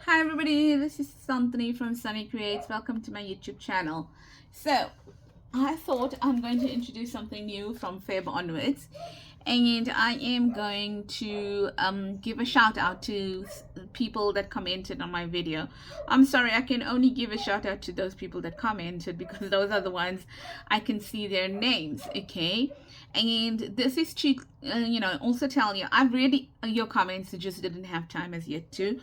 Hi everybody, this is Santhony from sanniecreates. Welcome to my YouTube channel. So I thought I'm going to introduce something new from Feb onwards, and I am going to give a shout out to people that commented on my video. I'm sorry, I can only give a shout out to those people that commented because those are the ones I can see their names, okay? And this is to also tell you I've read your comments. I just didn't have time as yet to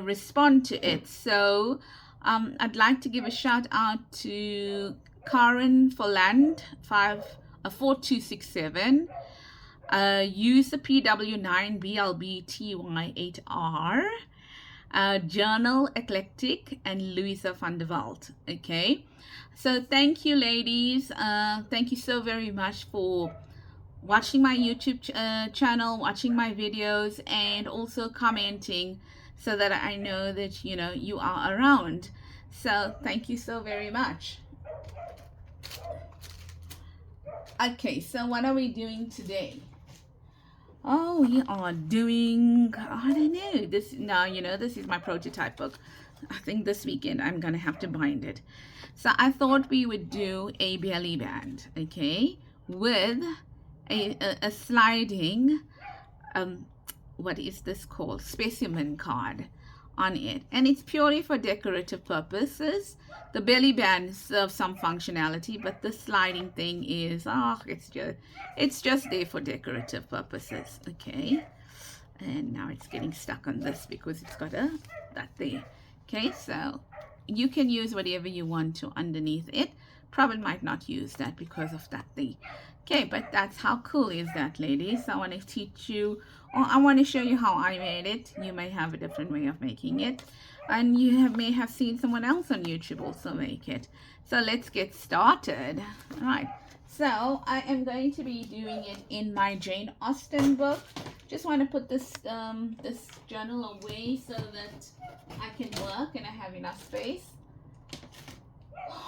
respond to it. So I'd like to give a shout out to Karen for land 4267. Use the PW9BLBTY8R, Journal Eclectic, and Louisa van der Walt. Okay, so thank you, ladies. Thank you so very much for watching my YouTube channel, watching my videos, and also commenting so that I know that you are around. So thank you so very much. Okay, so what are we doing today? Oh, we are doing, I don't know, this is my prototype book. I think this weekend I'm gonna have to bind it. So I thought we would do a belly band, okay, with a sliding what is this called, specimen card on it, and it's purely for decorative purposes. The belly band serves some functionality, but the sliding thing is it's just there for decorative purposes. Okay, and now it's getting stuck on this because it's got that there. Okay, so you can use whatever you want to underneath it. Probably might not use that because of that thing. Okay, but that's how cool is that, ladies. I want to teach you, or I want to show you how I made it. You may have a different way of making it, and you may have seen someone else on YouTube also make it. So let's get started. All right, so I am going to be doing it in my Jane Austen book. Just want to put this this journal away so that I can work and I have enough space.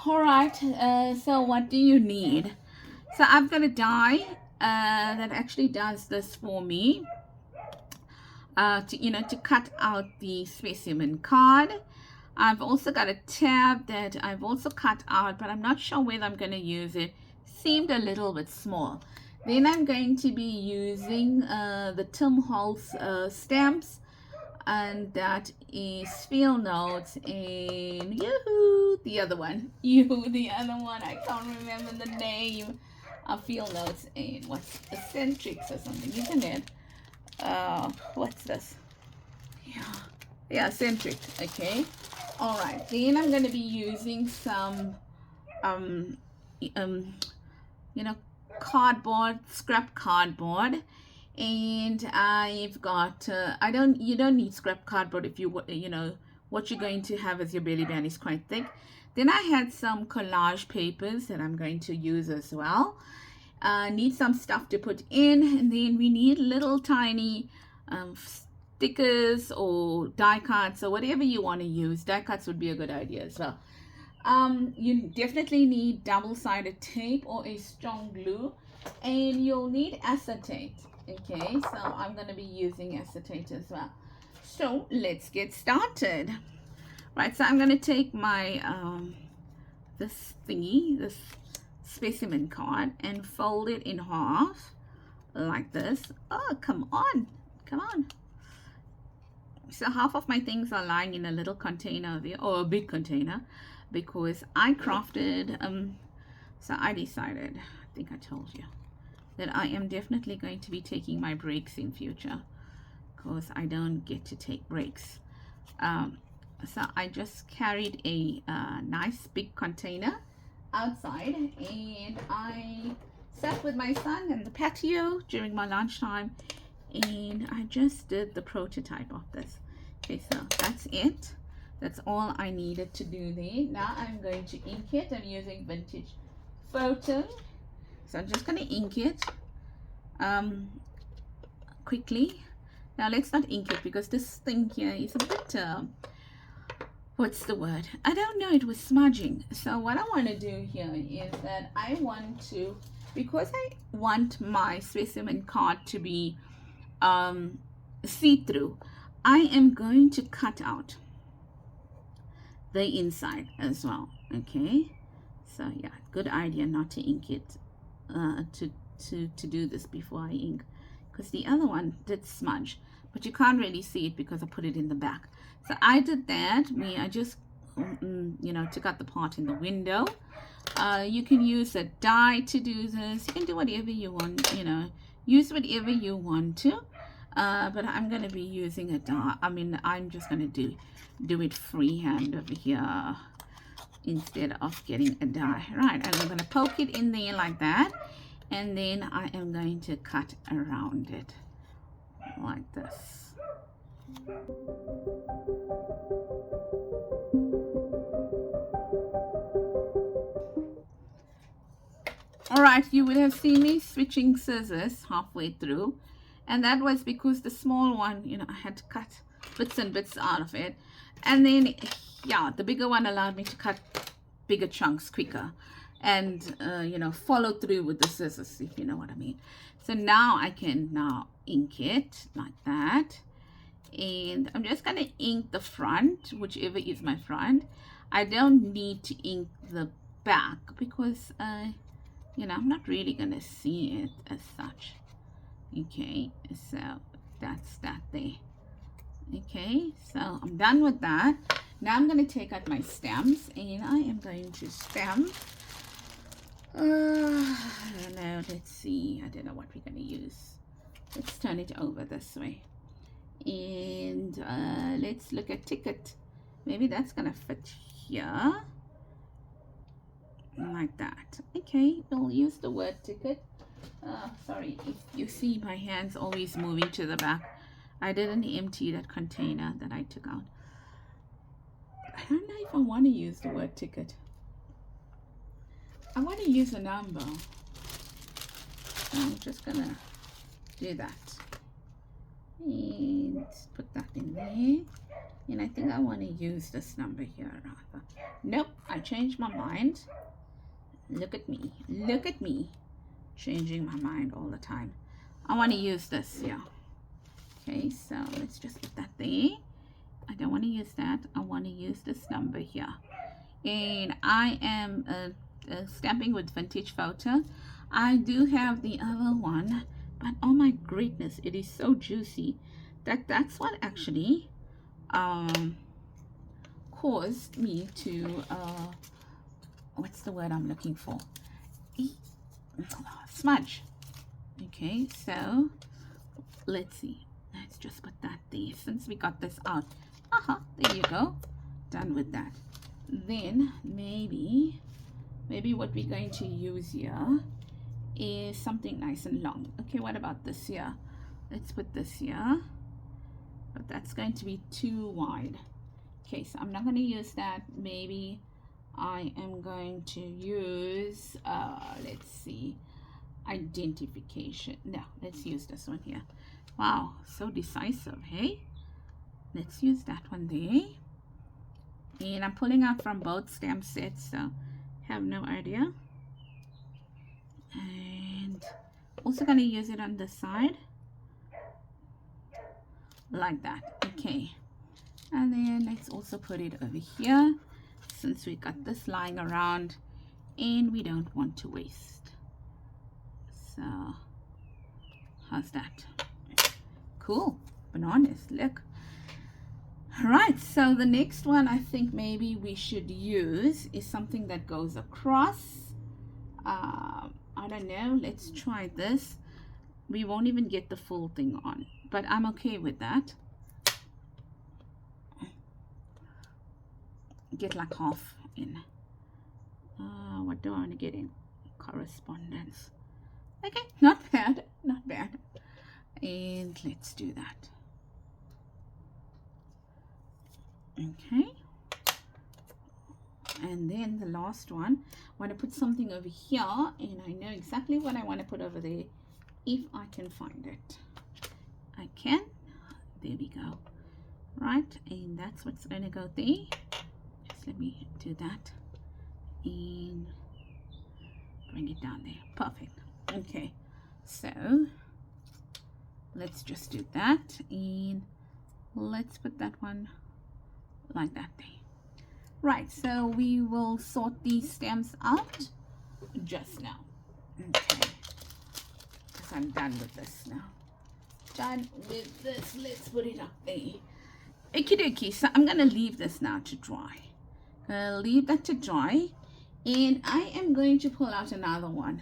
All right, so what do you need? So I've got a die that actually does this for me, to cut out the specimen card. I've also got a tab that I've also cut out, but I'm not sure whether I'm going to use it. Seemed a little bit small. Then I'm going to be using the Tim Holtz stamps, and that is field notes, and the other one, I can't remember the name. Field notes, and what's eccentrics or something, isn't it? What's this? Yeah, eccentric. Okay, all right. Then I'm going to be using some cardboard, scrap cardboard, and I've got you don't need scrap cardboard if what you're going to have as your belly band is quite thick. Then I had some collage papers that I'm going to use as well. Need some stuff to put in, and then we need little tiny stickers or die cuts or whatever you want to use. Die cuts would be a good idea as well. You definitely need double-sided tape or a strong glue, and you'll need acetate. Okay, so I'm going to be using acetate as well. So let's get started. Right, so I'm going to take my this specimen card, and fold it in half like this. Oh, come on. So half of my things are lying in a little container there, or a big container, because I crafted so I decided, I think I told you, that I am definitely going to be taking my breaks in future, because I don't get to take breaks. So I just carried a nice big container outside, and I sat with my son in the patio during my lunchtime, and I just did the prototype of this. Okay, so that's it. That's all I needed to do there. Now I'm going to ink it. I'm using vintage photo, so I'm just going to ink it quickly. Now let's not ink it because this thing here is a bit what's the word? I don't know, it was smudging. So what I want to do here is that I want to, because I want my specimen card to be see-through, I am going to cut out the inside as well. Okay, so yeah, good idea not to ink it, to do this before I ink, because the other one did smudge, but you can't really see it because I put it in the back. So I did that. I just you know, took out the part in the window. You can use a die to do this. You can do whatever you want, you know, use whatever you want to. But I'm going to be using a die. I mean, I'm just going to do it freehand over here instead of getting a die. Right, and I'm going to poke it in there like that. And then I am going to cut around it like this. All right, you would have seen me switching scissors halfway through, and that was because the small one, you know, I had to cut bits and bits out of it, and then yeah, the bigger one allowed me to cut bigger chunks quicker and you know, follow through with the scissors, if you know what I mean. So now I can now ink it like that, and I'm just gonna ink the front, whichever is my front. I don't need to ink the back because you know, I'm not really gonna see it as such. Okay, so that's that there. Okay, so I'm done with that. Now I'm gonna take out my stamps, and I am going to stamp. I don't know, let's see, I don't know what we're gonna use. Let's turn it over this way, and let's look at ticket. Maybe that's gonna fit here like that. Okay, we'll use the word ticket. Sorry if you see my hands always moving to the back. I didn't empty that container that I took out. I don't know if I want to use the word ticket. I want to use a number. So I'm just gonna do that and put that in there. And I think I want to use this number here rather. Nope, I changed my mind. Look at me, look at me, changing my mind all the time. I want to use this here. Okay, so let's just put that there. I don't want to use that. I want to use this number here. And I am stamping with vintage photo. I do have the other one, but oh my greatness, it is so juicy. That's what actually caused me to what's the word I'm looking for? Smudge. Okay, so let's see. Let's just put that there since we got this out. There you go. Done with that. Then maybe what we're going to use here is something nice and long. Okay, what about this here? Let's put this here. But that's going to be too wide. Okay, so I'm not going to use that. Maybe I am going to use, let's see, identification. No, let's use this one here. Wow, so decisive, hey? Let's use that one there. And I'm pulling out from both stamp sets, so have no idea. And also going to use it on the side. Like that, okay. And then let's also put it over here, since we got this lying around and we don't want to waste. So how's that? Cool. Bananas, look. All right, so the next one I think maybe we should use is something that goes across. I don't know, let's try this. We won't even get the full thing on, but I'm okay with that. Get like half in. What do I want to get in? Correspondence. Okay, not bad, not bad. And let's do that. Okay. And then the last one, I want to put something over here, and I know exactly what I want to put over there if I can find it. I can. There we go. Right, and that's what's going to go there. Just let me do that and bring it down there. Perfect. Okay, so let's just do that, and let's put that one like that there. Right, so we will sort these stems out just now. Okay, because I'm done with this now. Done with this. Let's put it up there. Okie dokie, so I'm going to leave this now to dry. Leave that to dry. And I am going to pull out another one,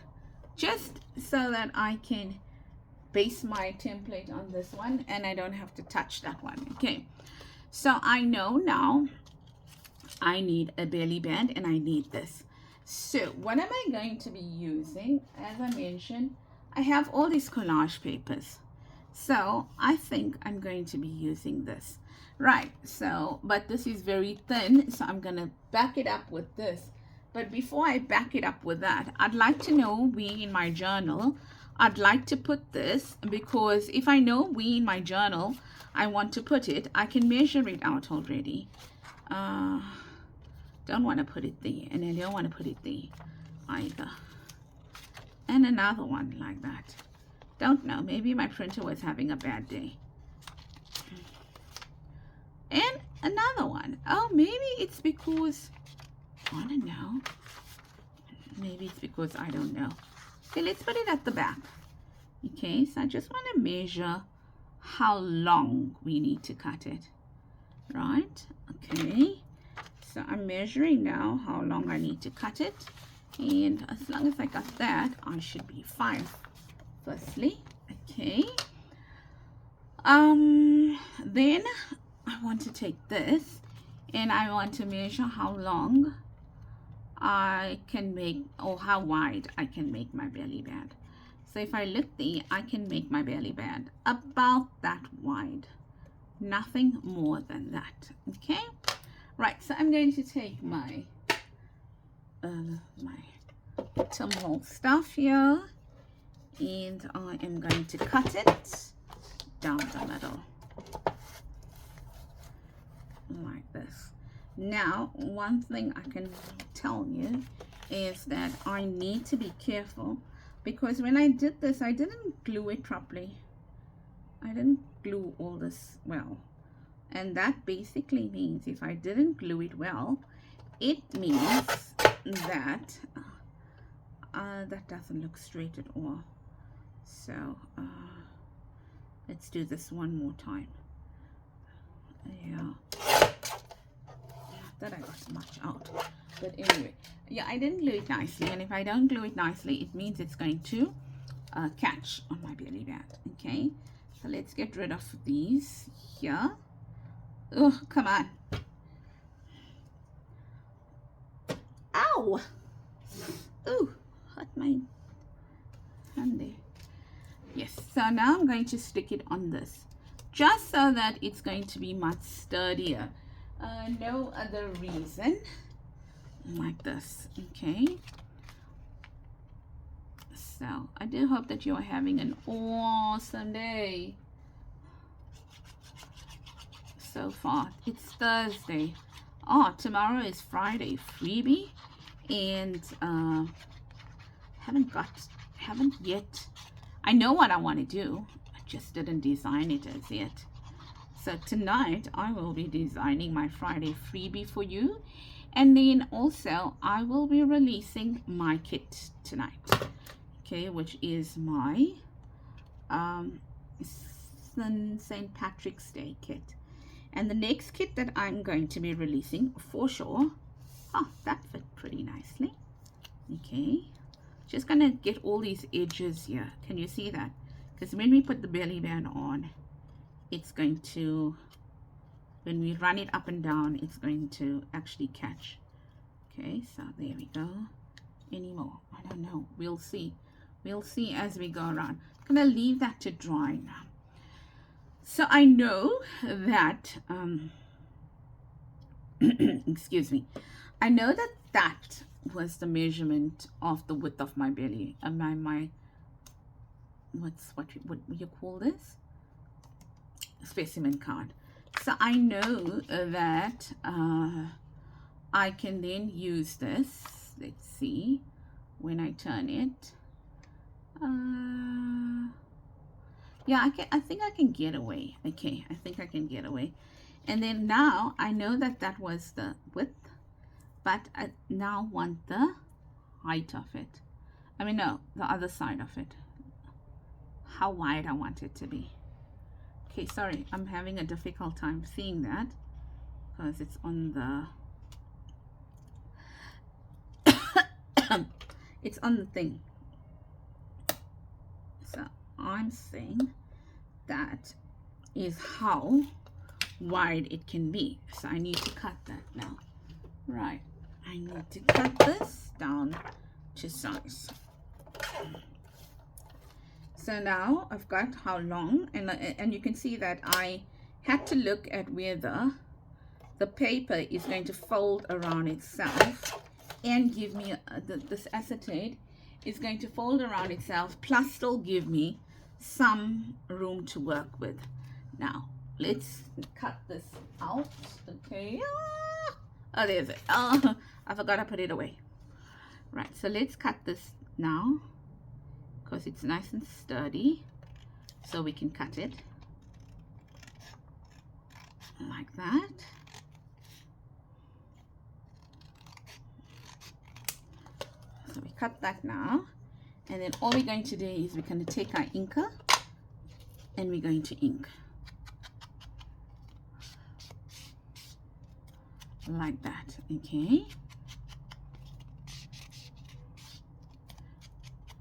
just so that I can base my template on this one and I don't have to touch that one. Okay, so I know now I need a belly band and I need this. So what am I going to be using? As I mentioned, I have all these collage papers. So I think I'm going to be using this. Right, so, but this is very thin, so I'm going to back it up with this. But before I back it up with that, I'd like to know where in my journal I'd like to put this, because if I know where in my journal I want to put it, I can measure it out already. Don't want to put it there, and I don't want to put it there either. And another one like that. Don't know, maybe my printer was having a bad day. And another one. Oh, maybe it's because, I don't know. Maybe it's because I don't know. Okay, let's put it at the back. Okay, so I just want to measure how long we need to cut it. Right, okay. So I'm measuring now how long I need to cut it. And as long as I got that, I should be fine. Firstly, okay. Then I want to take this and I want to measure how long I can make, or how wide I can make my belly band. So if I look there, I can make my belly band about that wide, nothing more than that. Okay, right, so I'm going to take my my tumble stuff here, and I am going to cut it down the middle like this. Now, one thing I can tell you is that I need to be careful, because when I did this, I didn't glue it properly. I didn't glue all this well, and that basically means if I didn't glue it well, it means that that doesn't look straight at all. So let's do this one more time. Yeah, not that I got much out, but anyway, yeah, I didn't glue it nicely, and if I don't glue it nicely, it means it's going to catch on my belly band. Okay, so let's get rid of these here. Oh, come on. Ow! Ooh, hurt my hand there. Yes, so now I'm going to stick it on this, just so that it's going to be much sturdier. No other reason. Like this. Okay, so I do hope that you are having an awesome day so far. It's Thursday. Oh, tomorrow is Friday freebie, and haven't yet. I know what I want to do, I just didn't design it as yet. So tonight I will be designing my Friday freebie for you, and then also I will be releasing my kit tonight, okay, which is my St. Patrick's Day kit. And the next kit that I'm going to be releasing for sure, oh, that fit pretty nicely. Okay, just gonna get all these edges here. Can you see that? Because when we put the belly band on, it's going to, when we run it up and down, it's going to actually catch. Okay, so there we go. Any more? I don't know. We'll see. We'll see as we go around. I'm gonna leave that to dry now. So I know that excuse me, I know that that was the measurement of the width of my belly, my what you call this, specimen card. So I know that I can then use this. Let's see, when I turn it, yeah, I think I can get away. Okay, I think I can get away. And then now I know that that was the width. but I now want the height of it. I mean, no, the other side of it. How wide I want it to be. Okay, sorry, I'm having a difficult time seeing that because it's on the it's on the thing. So I'm saying that is how wide it can be. So I need to cut that now. Right, I need to cut this down to size. So now I've got how long, and you can see that I had to look at where the paper is going to fold around itself and give me this acetate is going to fold around itself plus still give me some room to work with. Now let's cut this out. Okay, oh, there's it. Oh, I forgot to put it away. Right, so let's cut this now because it's nice and sturdy, so we can cut it like that. So we cut that now, and then all we're going to do is we're going to take our inker and we're going to ink like that. Okay,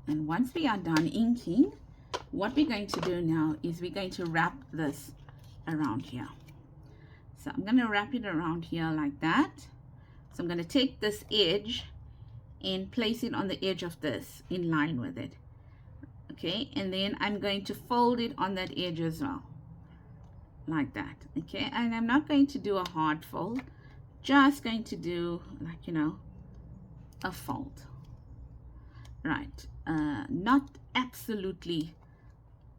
and once we are done inking, what we're going to do now is we're going to wrap this around here. So I'm going to wrap it around here like that. So I'm going to take this edge and place it on the edge of this in line with it. Okay, and then I'm going to fold it on that edge as well like that. Okay, and I'm not going to do a hard fold, just going to do, like, you know, a fold. Right, not absolutely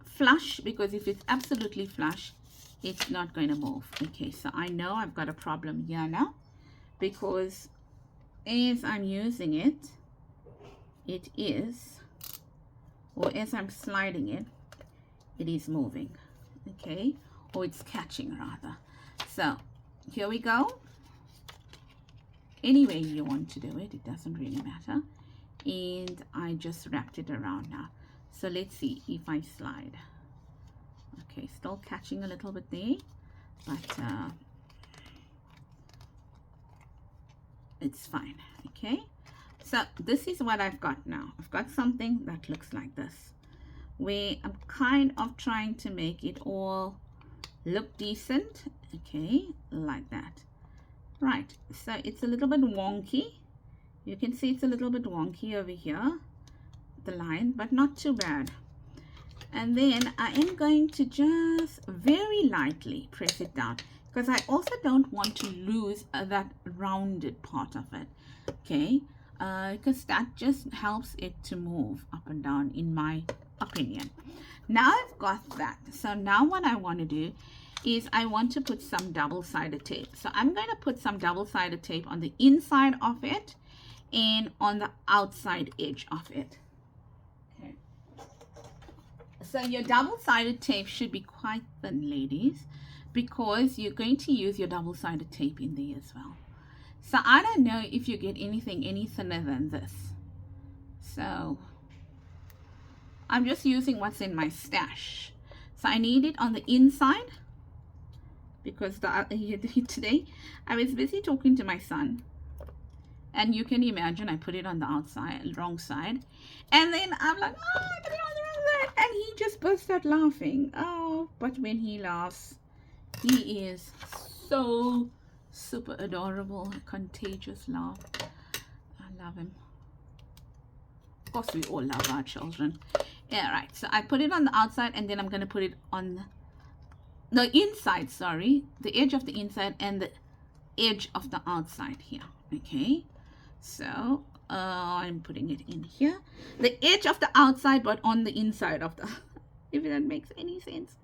flush, because if it's absolutely flush it's not going to move. Okay, so I know I've got a problem here now, because as I'm using it, it is, or as I'm sliding it, it is moving. Okay, or it's catching rather. So here we go. Any way you want to do it, it doesn't really matter. And I just wrapped it around now. So let's see if I slide. Okay, still catching a little bit there, but it's fine. Okay, so this is what I've got now. I've got something that looks like this, where I'm kind of trying to make it all look decent. Okay, like that. Right, so it's a little bit wonky. You can see it's a little bit wonky over here, the line, but not too bad. And then I am going to just very lightly press it down, because I also don't want to lose that rounded part of it. Okay, because that just helps it to move up and down, in my opinion. Now I've got that. So now what I want to do is I want to put some double-sided tape. So I'm going to put some double-sided tape on the inside of it and on the outside edge of it. Okay. So your double-sided tape should be quite thin, ladies, because you're going to use your double-sided tape in there as well. So I don't know if you get anything any thinner than this. So I'm just using what's in my stash. So I need it on the inside, because today I was busy talking to my son, and you can imagine I put it on the outside, wrong side, and then I'm like, oh, I put it on the wrong side, and he just burst out laughing. Oh, but when he laughs, he is so super adorable, contagious laugh. I love him. Of course, we all love our children. Yeah, right. So I put it on the outside, and then I'm going to put it on the inside, sorry, the edge of the inside and the edge of the outside here. Okay, so I'm putting it in here, the edge of the outside but on the inside of the if that makes any sense,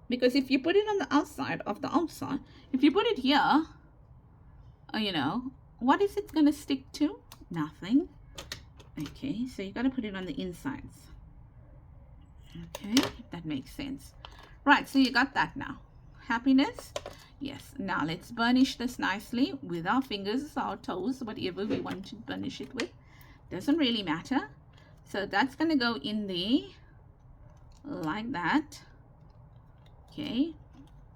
because if you put it on the outside of the outside, if you put it here, you know, what is it going to stick to? Nothing. Okay, so you got to put it on the insides. Okay, if that makes sense. Right, so you got that now. Happiness, Yes, now let's burnish this nicely with our fingers, our toes, whatever we want to burnish it with. Doesn't really matter. So that's going to go in there like that. Okay,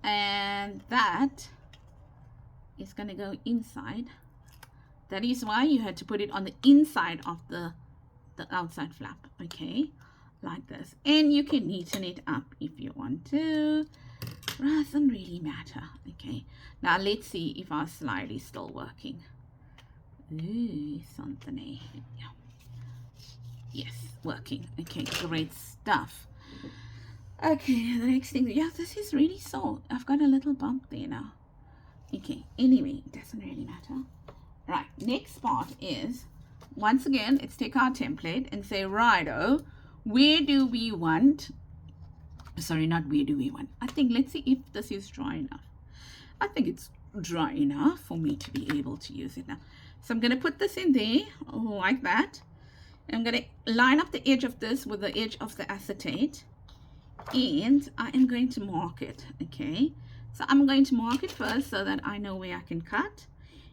and that is going to go inside. That is why you had to put it on the inside of the outside flap. Okay, like this. And you can neaten it up if you want to. Doesn't really matter. Okay, now let's see if our slide is still working. Ooh, something. Yeah. Yes, working. Okay, great stuff. Okay, the next thing. Yeah, this is really sore. I've got a little bump there now. Okay, anyway, it doesn't really matter. Right, next part is, once again, let's take our template and say, righto, where do we want, sorry, not where do we want. I think, let's see if this is dry enough. I think it's dry enough for me to be able to use it now. So I'm going to put this in there like that. I'm going to line up the edge of this with the edge of the acetate. And I am going to mark it. Okay. So I'm going to mark it first so that I know where I can cut.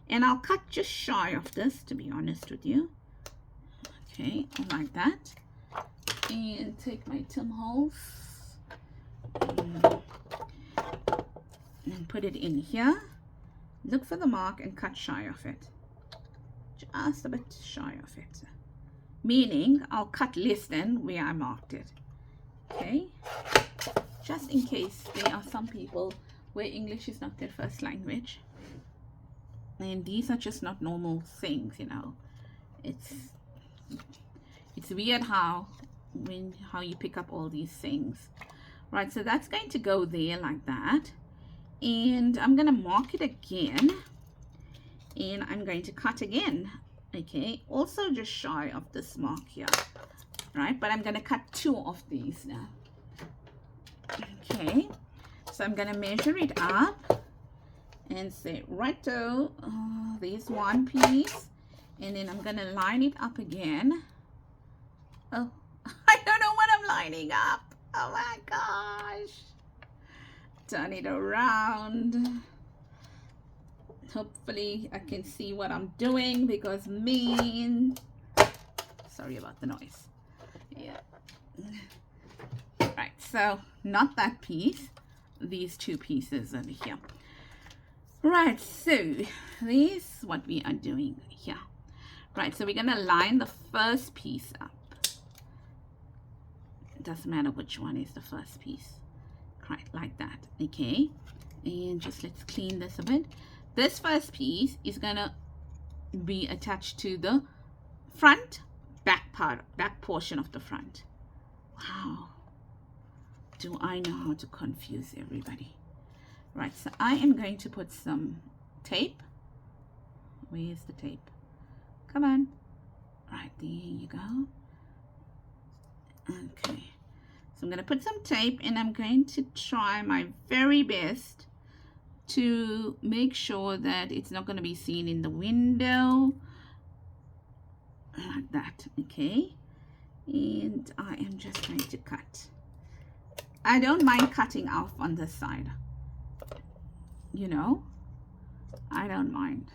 And I'll cut just shy of this, to be honest with you. Okay, like that. And take my thumb holes and put it in here. Look for the mark and cut shy of it. Just a bit shy of it. Meaning I'll cut less than where I marked it. Okay, just in case there are some people where English is not their first language. And these are just not normal things, you know. It's weird how you pick up all these things. Right, so that's going to go there like that. And I'm going to mark it again. And I'm going to cut again. Okay, also just shy of this mark here. Right, but I'm going to cut 2 of these now. Okay, so I'm going to measure it up. And say, righto, there's one piece, and then I'm gonna line it up again. Oh, I don't know what I'm lining up. Oh my gosh. Turn it around. Hopefully I can see what I'm doing, because sorry about the noise. Yeah. Right, so not that piece, these 2 pieces over here. Right, so this is what we are doing here. Right, so we're going to line the first piece up. It doesn't matter which one is the first piece. Right, like that. Okay, and just let's clean this a bit. This first piece is going to be attached to the front back portion of the front. Wow, do I know how to confuse everybody. Right, so I am going to put some tape. Where's the tape? Come on. Right, there you go. Okay, so I'm going to put some tape, and I'm going to try my very best to make sure that it's not going to be seen in the window. Like that, okay? And I am just going to cut. I don't mind cutting off on this side. You know, I don't mind,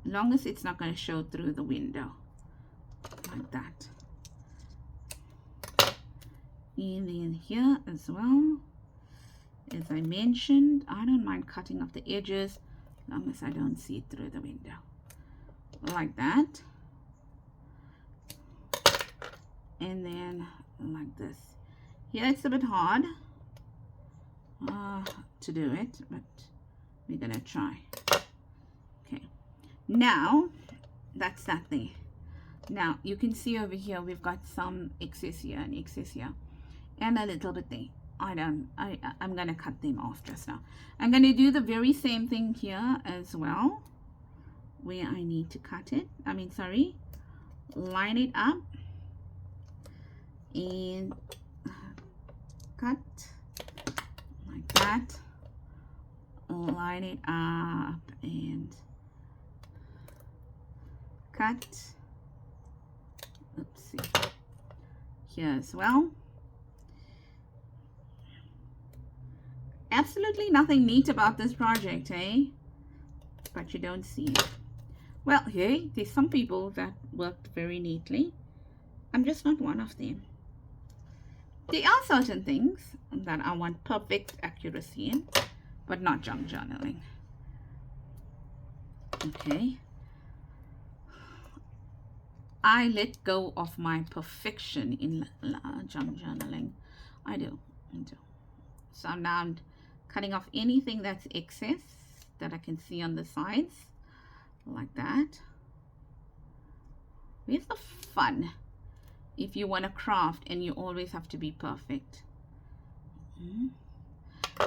long as it's not going to show through the window like that. And then here as well, as I mentioned, I don't mind cutting off the edges, long as I don't see it through the window like that. And then like this. Here it's a bit hard to do it, but we're gonna try. Okay, now that's that there. Now you can see over here we've got some excess here and excess here, and a little bit there. I'm gonna cut them off just now. I'm gonna do the very same thing here as well, where I need to cut it. Line it up and cut like that. Line it up and cut. Oopsie. Here as well. Absolutely nothing neat about this project, eh? But you don't see it. Well, hey, there's some people that worked very neatly. I'm just not one of them. There are certain things that I want perfect accuracy in, but not junk journaling. Okay. I let go of my perfection in junk journaling. I do. So now I'm cutting off anything that's excess that I can see on the sides, like that. Where's the fun if you want to craft and you always have to be perfect?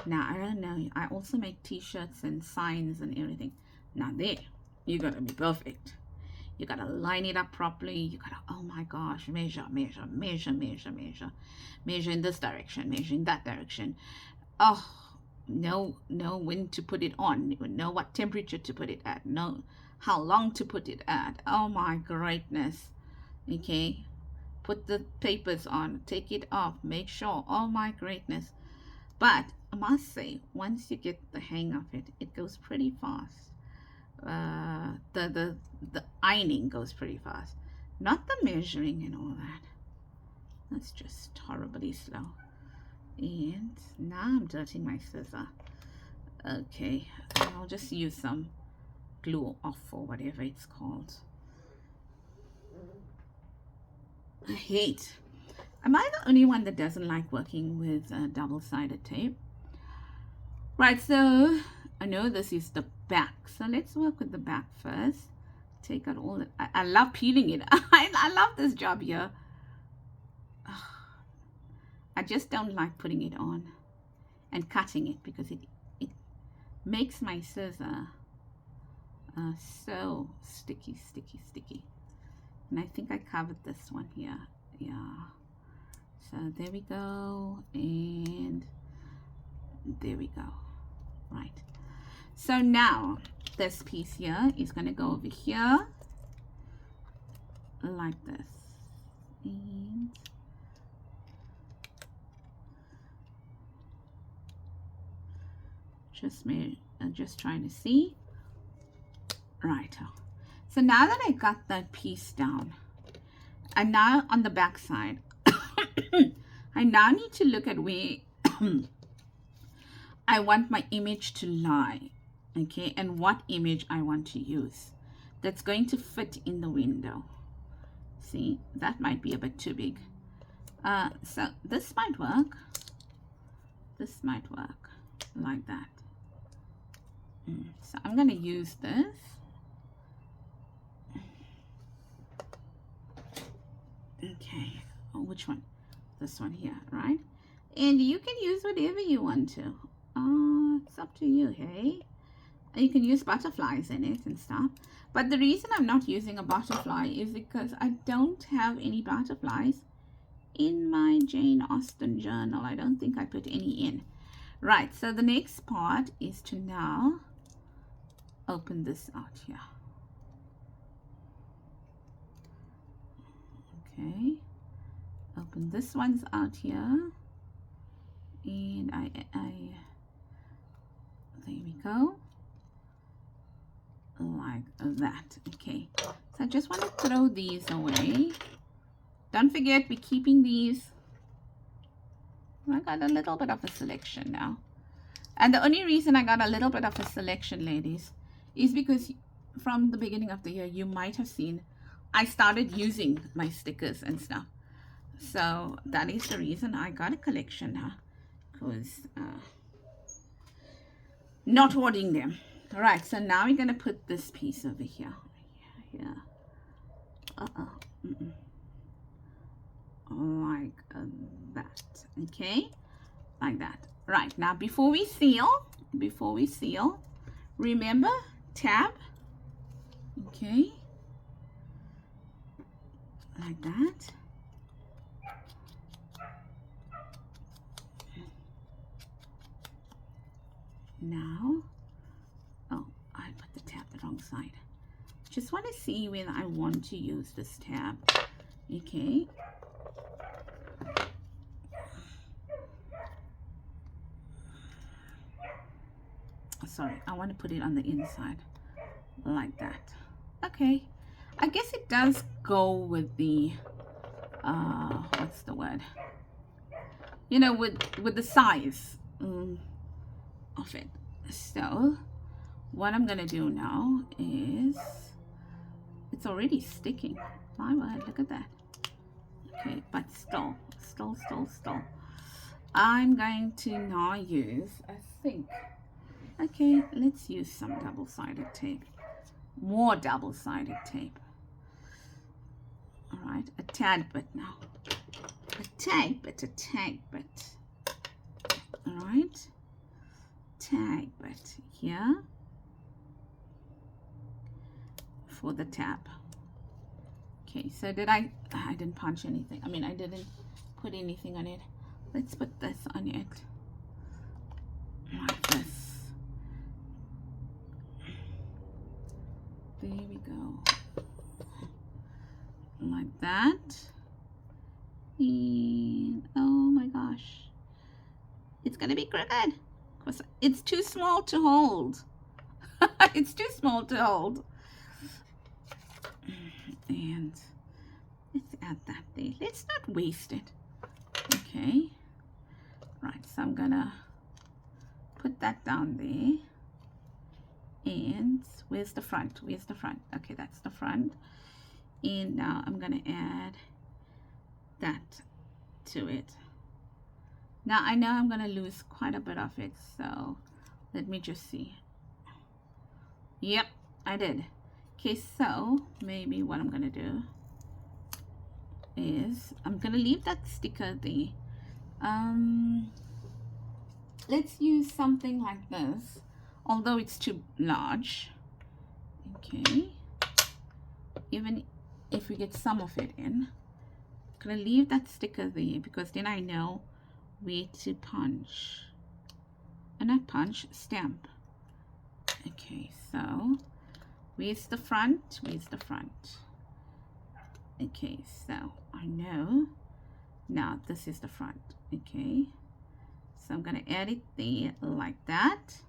Now, I don't know. I also make t-shirts and signs and everything. Now there, you gotta be perfect. You gotta line it up properly. You gotta, oh my gosh, measure in this direction, measure in that direction. Oh, know when to put it on, know what temperature to put it at, know how long to put it at. Oh my greatness. Okay, put the papers on, take it off, make sure. Oh my greatness. But I must say, once you get the hang of it, it goes pretty fast. The ironing goes pretty fast, not the measuring and all that. That's just horribly slow. And now I'm dirtying my scissor. Okay, I'll just use some glue off or whatever it's called. Am I the only one that doesn't like working with double-sided tape? Right, so I know this is the back, so let's work with the back first. Take out all the, I love peeling it. I love this job here. I just don't like putting it on and cutting it because it makes my scissor so sticky. And I think I covered this one here. Yeah. So there we go, and there we go. Right. So now this piece here is going to go over here like this. And just trying to see. Right. So now that I got that piece down, and now on the back side, I now need to look at where I want my image to lie, okay, and what image I want to use that's going to fit in the window. See, that might be a bit too big. So this might work. This might work like that. So I'm going to use this. Okay, which one? This one here, right? And you can use whatever you want to. It's up to you, hey? You can use butterflies in it and stuff. But the reason I'm not using a butterfly is because I don't have any butterflies in my Jane Austen journal. I don't think I put any in. Right, so the next part is to now open this out here. Okay, open this one's out here, and I there we go, like that. Okay, so I just want to throw these away. Don't forget, we're keeping these. I got a little bit of a selection now, and the only reason I got a little bit of a selection, ladies, is because from the beginning of the year you might have seen I started using my stickers and stuff. So that is the reason I got a collection now, because not hoarding them. All right, so now we're going to put this piece over here. Like that. Okay, like that. Right, now before we seal, remember, tab. Okay, like that. Now, oh, I put the tab the wrong side. Just want to see when I want to use this tab. Okay. sorry, I want to put it on the inside like that. Okay, I guess it does go with the what's the word, you know, with the size of it. So what I'm gonna do now is, it's already sticking. My word, look at that. Okay, but still I'm going to now use, I think, okay, let's use some double-sided tape, more double-sided tape. All right, a tad bit now, a tag bit. All right, tag bit here for the tab. Okay, so I didn't punch anything. I mean, I didn't put anything on it. Let's put this on it like this. There we go, like that. And oh my gosh, it's gonna be crooked because it's too small to hold. It's too small to hold. And let's add that there. Let's not waste it. Okay, right, so I'm gonna put that down there. And where's the front? Okay, that's the front. And now I'm gonna add that to it. Now I know I'm gonna lose quite a bit of it, so let me just see. Yep, I did. Okay, so maybe what I'm gonna do is I'm gonna leave that sticker there. Let's use something like this, although it's too large. Okay, even if we get some of it in, I'm gonna leave that sticker there because then I know where to punch, and not punch, stamp. Okay, so where's the front? Okay, so I know now this is the front. Okay, so I'm gonna add it there like that.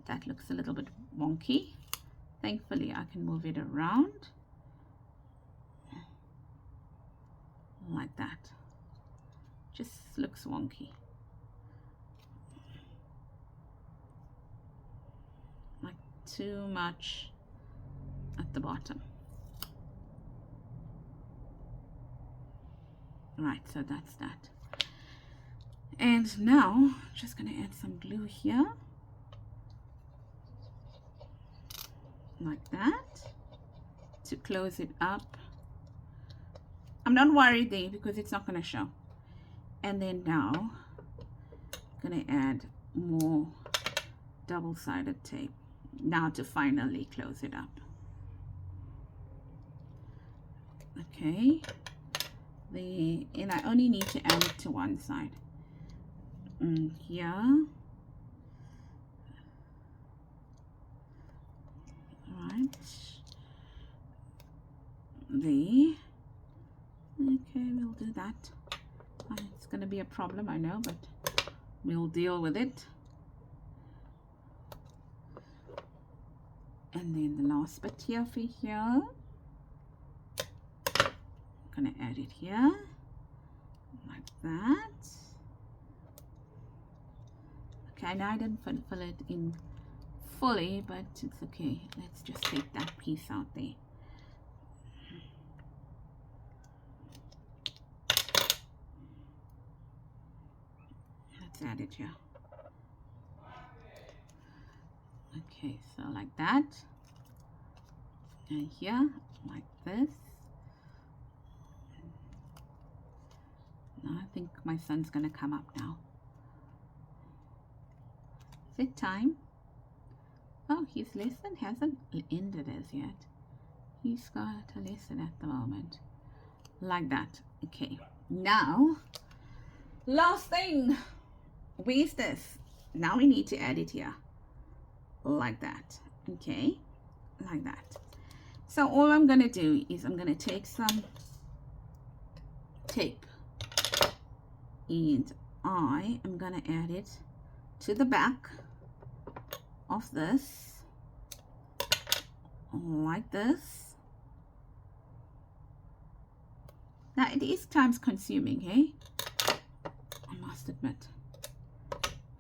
That looks a little bit wonky. Thankfully I can move it around like that. Just looks wonky, like too much at the bottom. Right, so that's that. And now just gonna add some glue here like that to close it up. I'm not worried there because it's not gonna show. And then now I'm gonna add more double-sided tape now to finally close it up. Okay, and I only need to add it to one side. Here. Right. There. Okay, we'll do that. It's going to be a problem, I know, but we'll deal with it. And then the last bit here for here. I'm going to add it here like that. Okay, now I didn't fill it in fully, but it's okay. Let's just take that piece out there. Let's add it here. Okay, so like that. And here, like this. Now I think my son's gonna come up now. Is it time? Oh, his lesson hasn't ended as yet. He's got a lesson at the moment. Like that. Okay. Now, last thing. Where's this? Now we need to add it here. Like that. Okay. Like that. So all I'm going to do is I'm going to take some tape. And I am going to add it to the back of this like this. Now it is time consuming, hey? I must admit.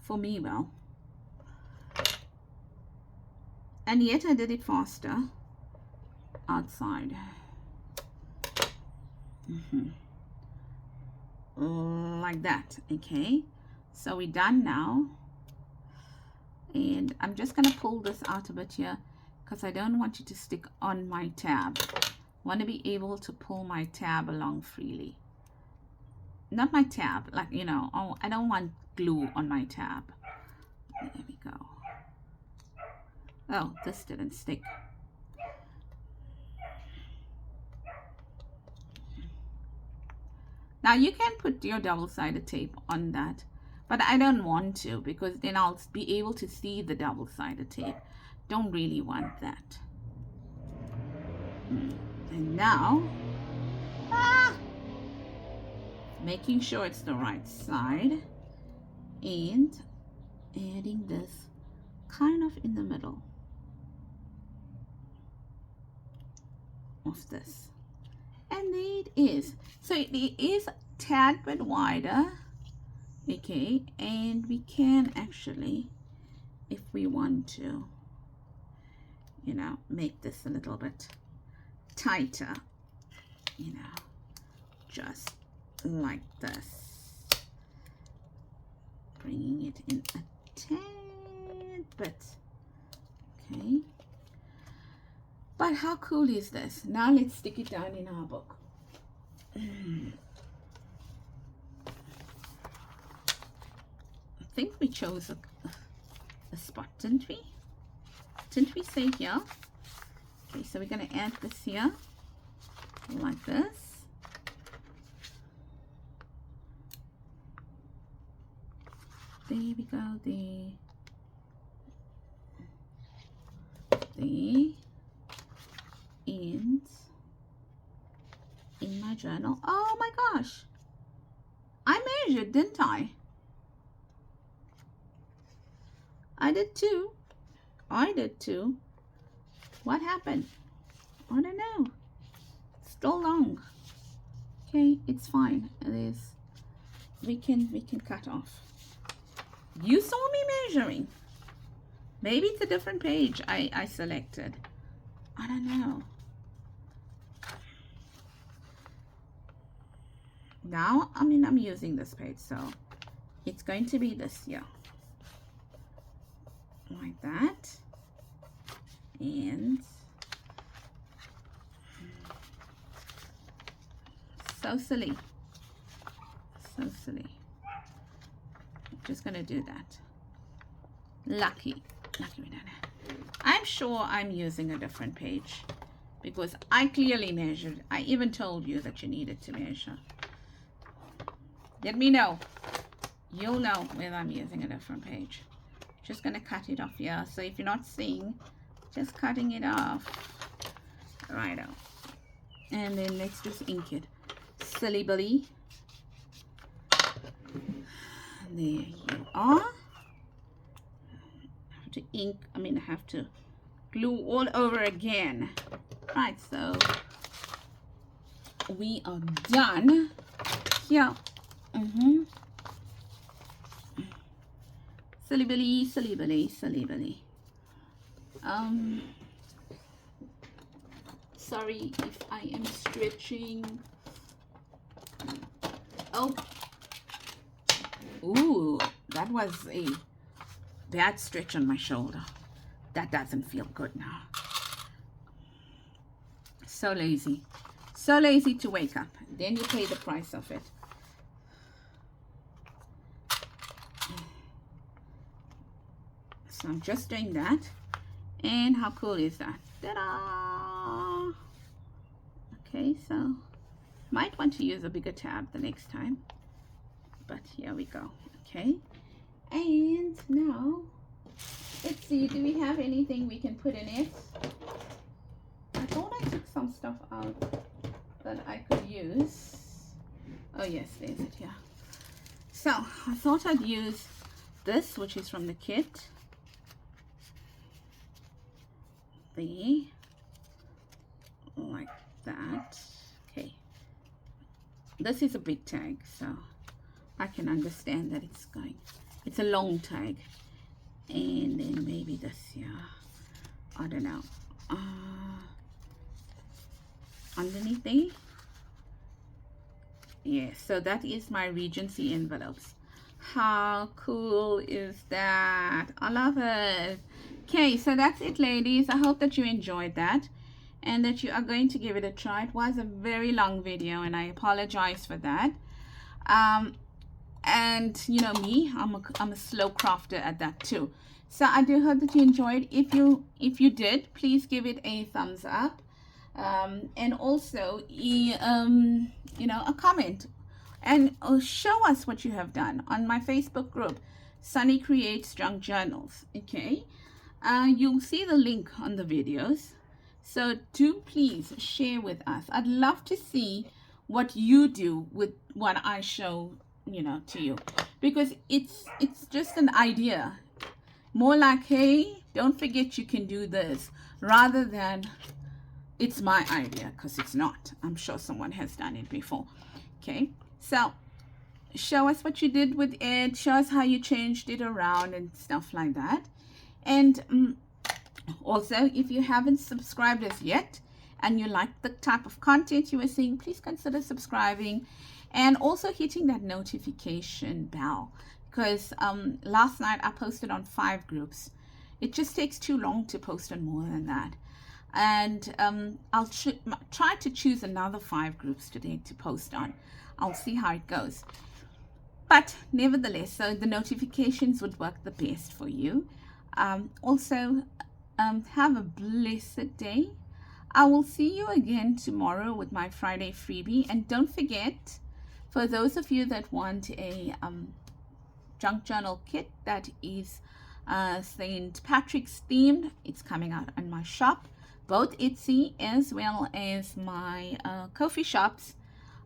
For me, well. And yet I did it faster outside. Like that, okay? So we're done now. And I'm just going to pull this out a bit here because I don't want it to stick on my tab. I want to be able to pull my tab along freely. Not my tab, like, you know, I don't want glue on my tab. There we go. Oh, this didn't stick. Now you can put your double-sided tape on that, but I don't want to because then I'll be able to see the double-sided tape. Don't really want that. And now, making sure it's the right side and adding this kind of in the middle of this. And there it is. So it is a tad bit wider, okay, and we can actually, if we want to, you know, make this a little bit tighter, you know, just like this, bringing it in a tad bit, okay. But how cool is this? Now let's stick it down in our book. I think we chose a spot, didn't we? Didn't we say here? Okay, so we're going to add this here, like this. There we go, there. There. And in my journal, oh my gosh, I measured, didn't I? I did too. I did too. What happened? I don't know. Still long. Okay, it's fine. It is. We can cut off. You saw me measuring. Maybe it's a different page I selected. I don't know. Now, I mean, I'm using this page, so it's going to be this here. Like that. And so silly. So silly. I'm just going to do that. Lucky we don't have. I'm sure I'm using a different page because I clearly measured. I even told you that you needed to measure. Let me know. You'll know whether I'm using a different page. Just going to cut it off here. So if you're not seeing, just cutting it off. Righto. And then let's just ink it. Silly Billy. There you are. I have to ink. I mean, I have to glue all over again. Right, so we are done here. Silly Billy, silly Billy, silly Billy. Sorry if I am stretching. Oh, ooh, that was a bad stretch on my shoulder. That doesn't feel good now. So lazy to wake up. Then you pay the price of it. So I'm just doing that. And how cool is that? Ta-da! Okay, so might want to use a bigger tab the next time. But here we go. Okay. And now, let's see, do we have anything we can put in it? I thought I took some stuff out that I could use. Oh yes, there's it here. So I thought I'd use this, which is from the kit. there, like that. Okay, this is a big tag, so I can understand that it's a long tag. And then maybe this here, I don't know, underneath there. Yeah, so that is my Regency envelopes. How cool is that? I love it. Okay, so that's it, ladies. I hope that you enjoyed that and that you are going to give it a try. It was a very long video and I apologize for that. And you know me, I'm a slow crafter at that too. So I do hope that you enjoyed. If you did, please give it a thumbs up, and also you know, a comment, and show us what you have done on my Facebook group, Sunny Creates Junk Journals. Okay, you'll see the link on the videos, so do please share with us. I'd love to see what you do with what I show, you know, to you, because it's just an idea, more like, hey, don't forget you can do this, rather than it's my idea, because it's not. I'm sure someone has done it before. Okay, so show us what you did with it, show us how you changed it around and stuff like that. And also, if you haven't subscribed as yet and you like the type of content you are seeing, please consider subscribing and also hitting that notification bell, because last night I posted on 5 groups. It just takes too long to post on more than that, and I'll try to choose another 5 groups today to post on. I'll see how it goes, but nevertheless, so the notifications would work the best for you. Also, have a blessed day. I will see you again tomorrow with my Friday freebie, and don't forget, for those of you that want a junk journal kit that is St. Patrick's themed, it's coming out on my shop, both Etsy as well as my Ko-fi shops,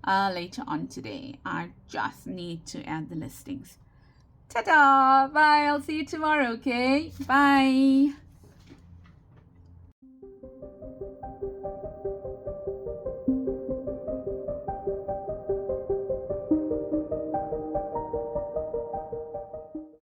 later on today. I just need to add the listings. Ta-da! Bye! I'll see you tomorrow, okay? Bye!